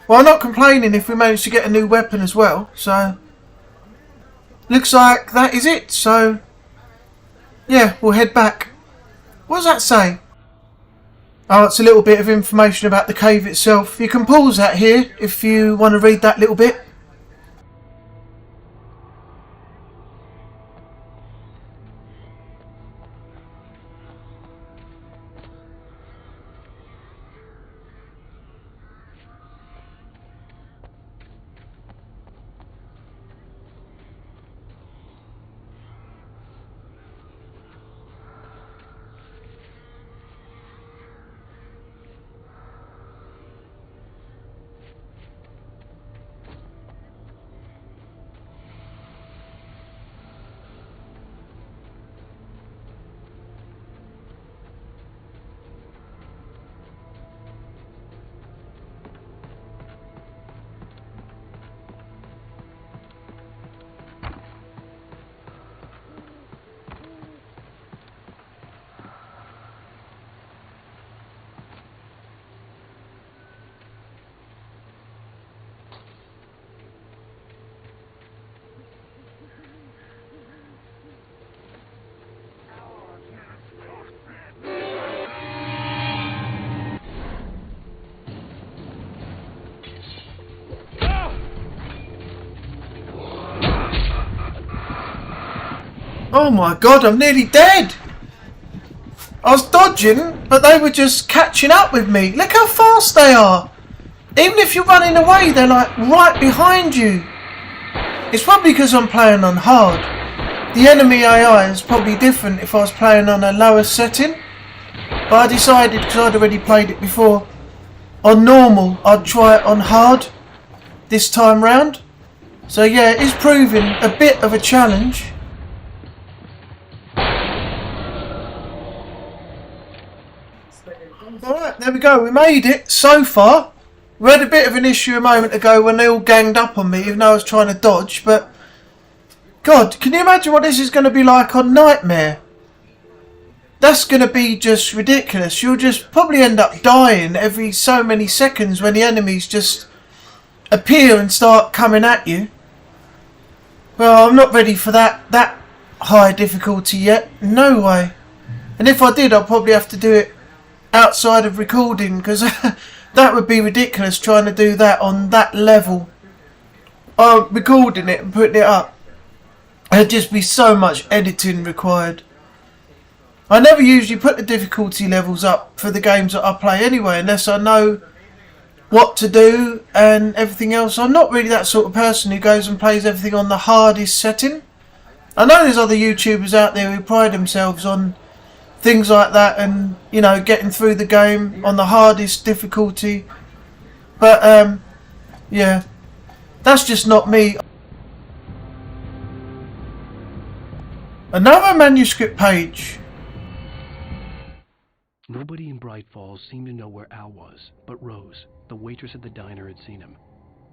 Well, I'm not complaining if we managed to get a new weapon as well, so... Looks like that is it, so... Yeah, we'll head back. What does that say? Oh, it's a little bit of information about the cave itself. You can pause that here if you want to read that little bit. Oh my god, I'm nearly dead! I was dodging, but they were just catching up with me. Look how fast they are! Even if you're running away, they're like right behind you. It's probably because I'm playing on hard. The enemy AI is probably different if I was playing on a lower setting. But I decided, because I'd already played it before, on normal, I'd try it on hard this time round. So yeah, it is proving a bit of a challenge. Alright, there we go, we made it so far. We had a bit of an issue a moment ago when they all ganged up on me, even though I was trying to dodge, but... God, can you imagine what this is going to be like on Nightmare? That's going to be just ridiculous. You'll just probably end up dying every so many seconds when the enemies just appear and start coming at you. Well, I'm not ready for that high difficulty yet. No way. And if I did, I'd probably have to do it outside of recording, because that would be ridiculous trying to do that on that level. Recording it and putting it up, there'd just be so much editing required. I never usually put the difficulty levels up for the games that I play anyway, unless I know what to do and everything else. I'm not really that sort of person who goes and plays everything on the hardest setting. I know there's other YouTubers out there who pride themselves on things like that, and you know, getting through the game on the hardest difficulty, but yeah, that's just not me. Another manuscript page. Nobody in Bright Falls seemed to know where Al was, but Rose, the waitress at the diner, had seen him.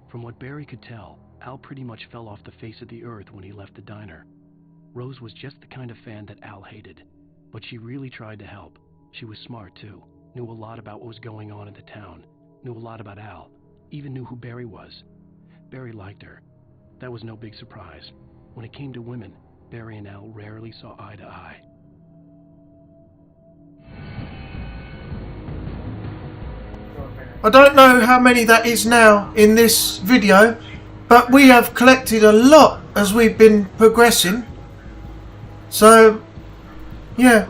From what Barry could tell, Al pretty much fell off the face of the earth when he left the diner. Rose was just the kind of fan that Al hated. But she really tried to help. She was smart too, knew a lot about what was going on in the town, knew a lot about Al, even knew who Barry was. Barry liked her. That was no big surprise. When it came to women, Barry and Al rarely saw eye to eye. I don't know how many that is now in this video, but we have collected a lot as we've been progressing. So yeah,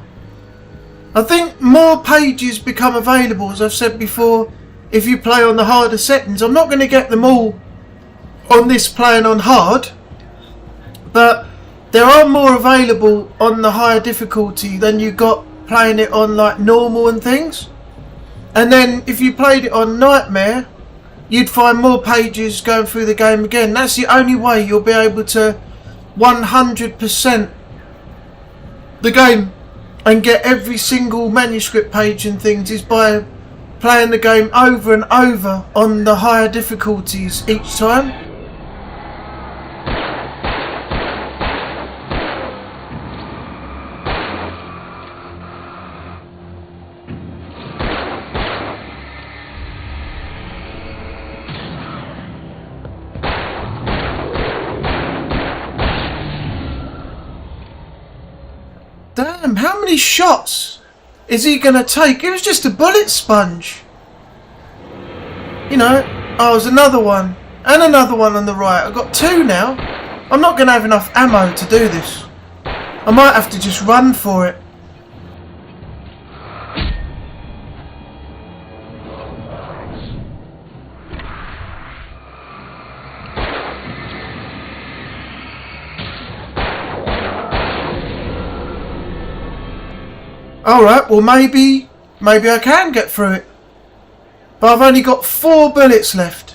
I think more pages become available, as I've said before, if you play on the harder settings. I'm not going to get them all on this playing on hard, but there are more available on the higher difficulty than you got playing it on like normal and things. And then if you played it on Nightmare, you'd find more pages going through the game again. That's the only way you'll be able to 100% the game and get every single manuscript page and things, is by playing the game over and over on the higher difficulties each time. How many shots is he going to take? It was just a bullet sponge. You know, oh, there's another one. And another one on the right. I've got 2 now. I'm not going to have enough ammo to do this. I might have to just run for it. Alright, well maybe I can get through it. But I've only got 4 bullets left.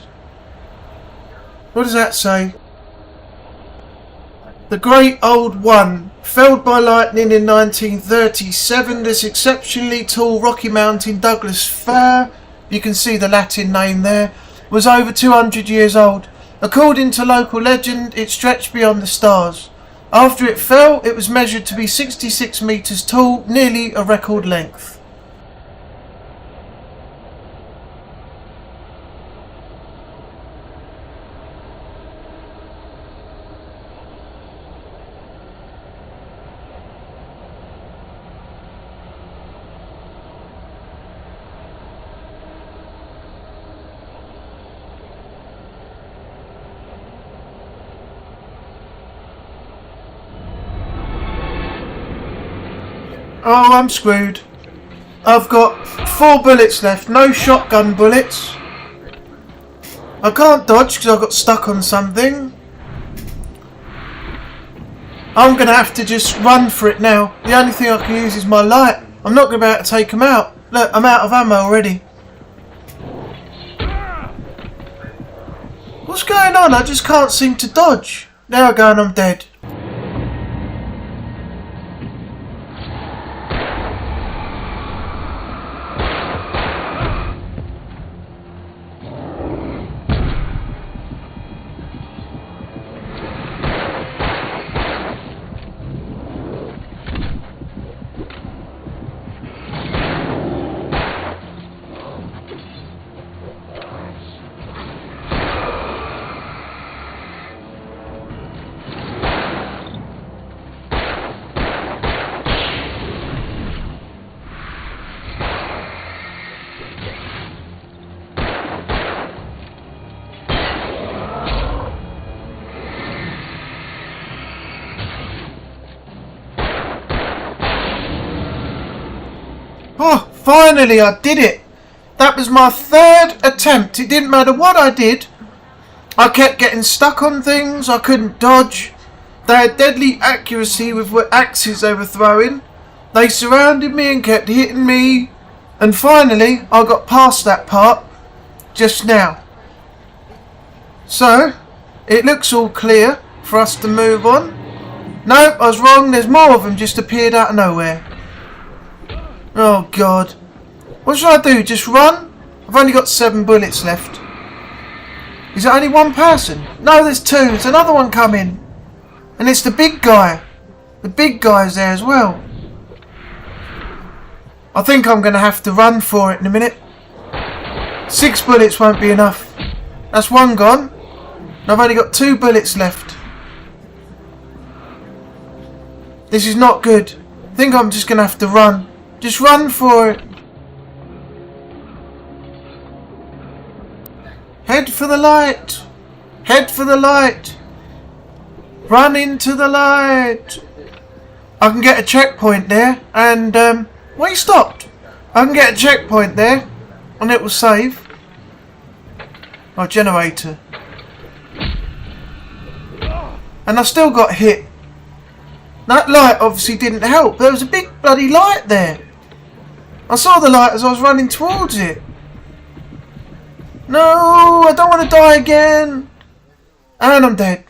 What does that say? The Great Old One, felled by lightning in 1937, this exceptionally tall Rocky Mountain Douglas fir, you can see the Latin name there, was over 200 years old. According to local legend, it stretched beyond the stars. After it fell, it was measured to be 66 metres tall, nearly a record length. Oh, I'm screwed. I've got 4 bullets left, no shotgun bullets. I can't dodge because I got stuck on something. I'm going to have to just run for it now. The only thing I can use is my light. I'm not going to be able to take them out. Look, I'm out of ammo already. What's going on? I just can't seem to dodge. There I go and I'm dead. Oh, finally I did it. That was my 3rd attempt. It didn't matter what I did. I kept getting stuck on things. I couldn't dodge. They had deadly accuracy with what axes they were throwing. They surrounded me and kept hitting me. And finally, I got past that part just now. So, it looks all clear for us to move on. Nope, I was wrong. There's more of them just appeared out of nowhere. Oh God. What should I do? Just run? I've only got 7 bullets left. Is it only 1 person? No, there's 2. There's another one coming. And it's the big guy. The big guy's there as well. I think I'm going to have to run for it in a minute. 6 bullets won't be enough. That's 1 gone. And I've only got 2 bullets left. This is not good. I think I'm just going to have to run. Just run for it. Head for the light. Head for the light. Run into the light. I can get a checkpoint there. And, well, he stopped. I can get a checkpoint there. And it will save. Oh, generator. And I still got hit. That light obviously didn't help. There was a big bloody light there. I saw the light as I was running towards it. No, I don't want to die again. And I'm dead.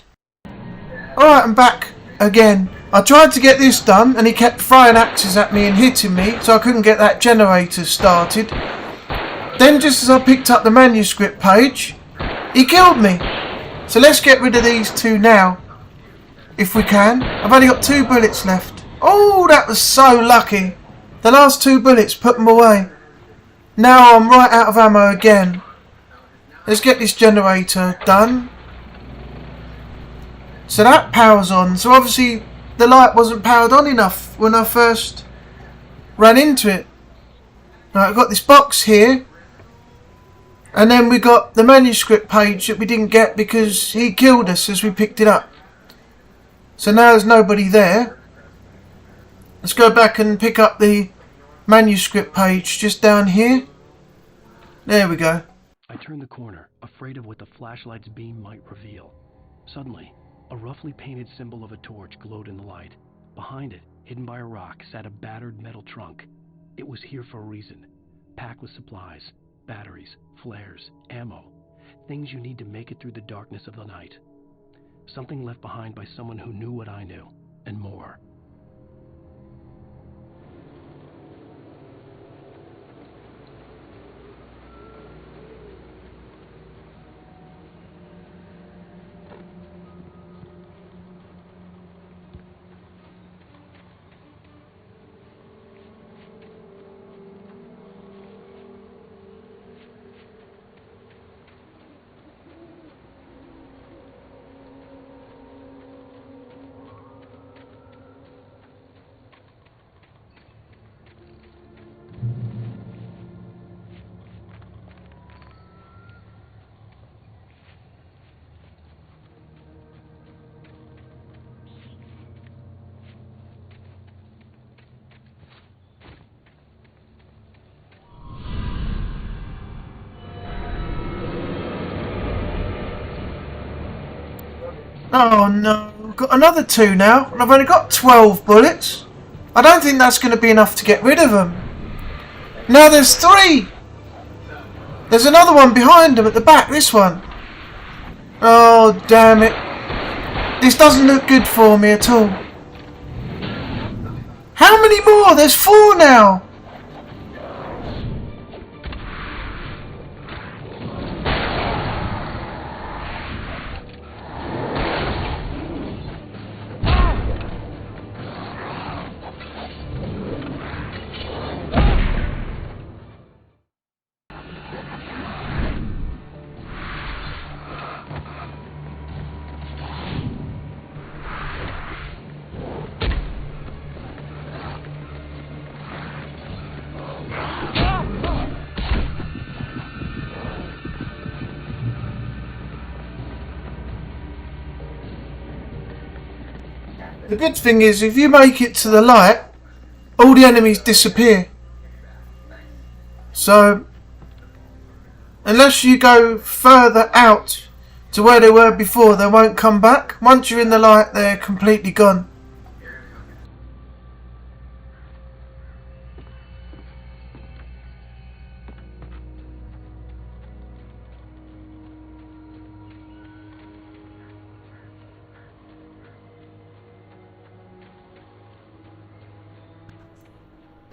Alright, I'm back again. I tried to get this done and he kept throwing axes at me and hitting me, so I couldn't get that generator started. Then just as I picked up the manuscript page, he killed me. So let's get rid of these 2 now. If we can. I've only got 2 bullets left. Oh, that was so lucky. The last 2 bullets put them away. Now I'm right out of ammo again. Let's get this generator done. So that power's on. So obviously the light wasn't powered on enough when I first ran into it. Right, I've got this box here. And then we got the manuscript page that we didn't get because he killed us as we picked it up. So now there's nobody there. Let's go back and pick up the manuscript page just down here. There we go. I turned the corner, afraid of what the flashlight's beam might reveal. Suddenly, a roughly painted symbol of a torch glowed in the light. Behind it, hidden by a rock, sat a battered metal trunk. It was here for a reason, packed with supplies, batteries, flares, ammo, things you need to make it through the darkness of the night. Something left behind by someone who knew what I knew, and more. Oh no, we've got another 2 now, and I've only got 12 bullets. I don't think that's going to be enough to get rid of them. Now there's 3! There's another one behind them at the back, this one. Oh damn it. This doesn't look good for me at all. How many more? There's 4 now! The good thing is, if you make it to the light, all the enemies disappear. So, unless you go further out to where they were before, they won't come back. Once you're in the light, they're completely gone.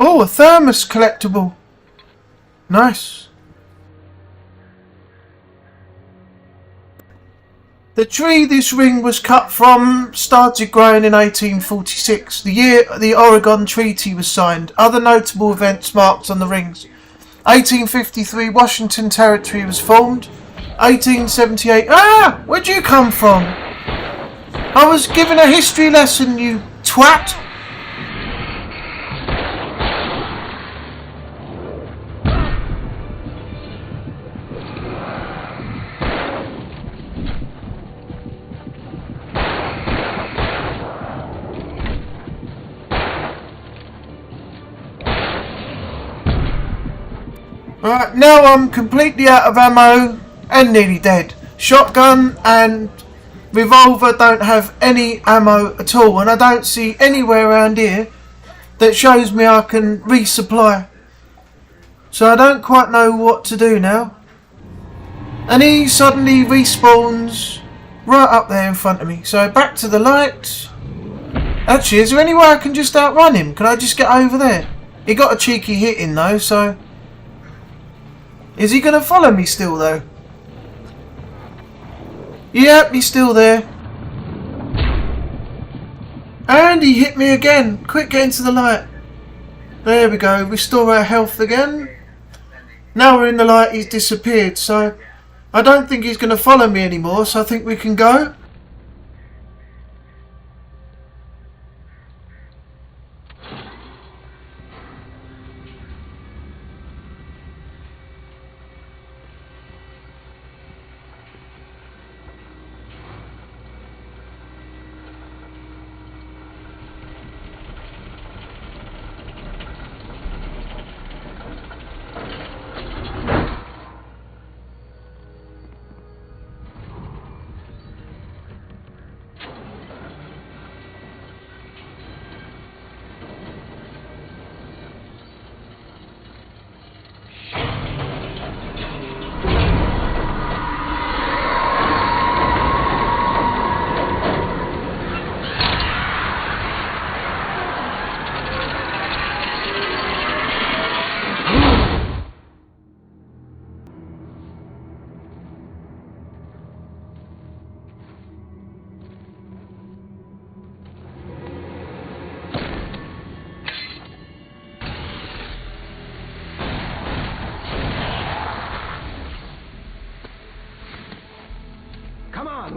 Oh, a thermos collectible. Nice. The tree this ring was cut from started growing in 1846, the year the Oregon Treaty was signed. Other notable events marked on the rings. 1853, Washington Territory was formed. 1878... Ah! Where'd you come from? I was given a history lesson, you twat. Right, now I'm completely out of ammo and nearly dead. Shotgun and revolver don't have any ammo at all, and I don't see anywhere around here that shows me I can resupply. So I don't quite know what to do now. And he suddenly respawns right up there in front of me. So back to the light. Actually, is there any way I can just outrun him? Can I just get over there? He got a cheeky hit in though, so... Is he going to follow me still though? Yep, he's still there. And he hit me again. Quick, get into the light. There we go. Restore our health again. Now we're in the light, he's disappeared. So I don't think he's going to follow me anymore. So I think we can go.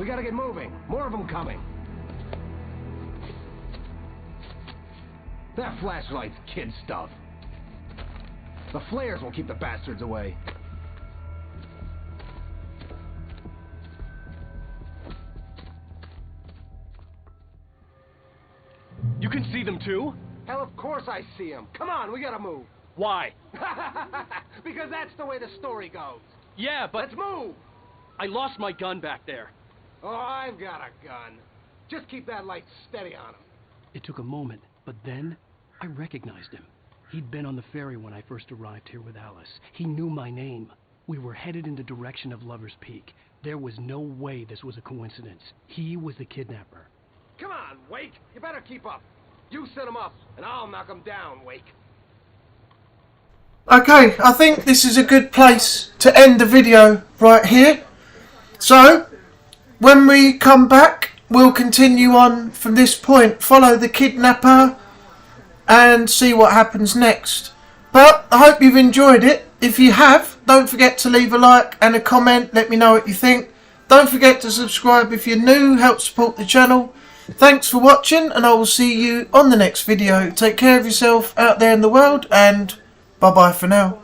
We gotta get moving. More of them coming. That flashlight's kid stuff. The flares will keep the bastards away. You can see them too? Hell, of course I see them. Come on, we gotta move. Why? Because that's the way the story goes. Yeah, but... Let's move! I lost my gun back there. Oh, I've got a gun. Just keep that light steady on him. It took a moment, but then I recognized him. He'd been on the ferry when I first arrived here with Alice. He knew my name. We were headed in the direction of Lover's Peak. There was no way this was a coincidence. He was the kidnapper. Come on, Wake. You better keep up. You set him up, and I'll knock him down, Wake. Okay, I think this is a good place to end the video right here. So, when we come back, we'll continue on from this point, follow the kidnapper, and see what happens next. But I hope you've enjoyed it. If you have, don't forget to leave a like and a comment. Let me know what you think. Don't forget to subscribe if you're new. Help support the channel. Thanks for watching, and I will see you on the next video. Take care of yourself out there in the world, and bye bye for now.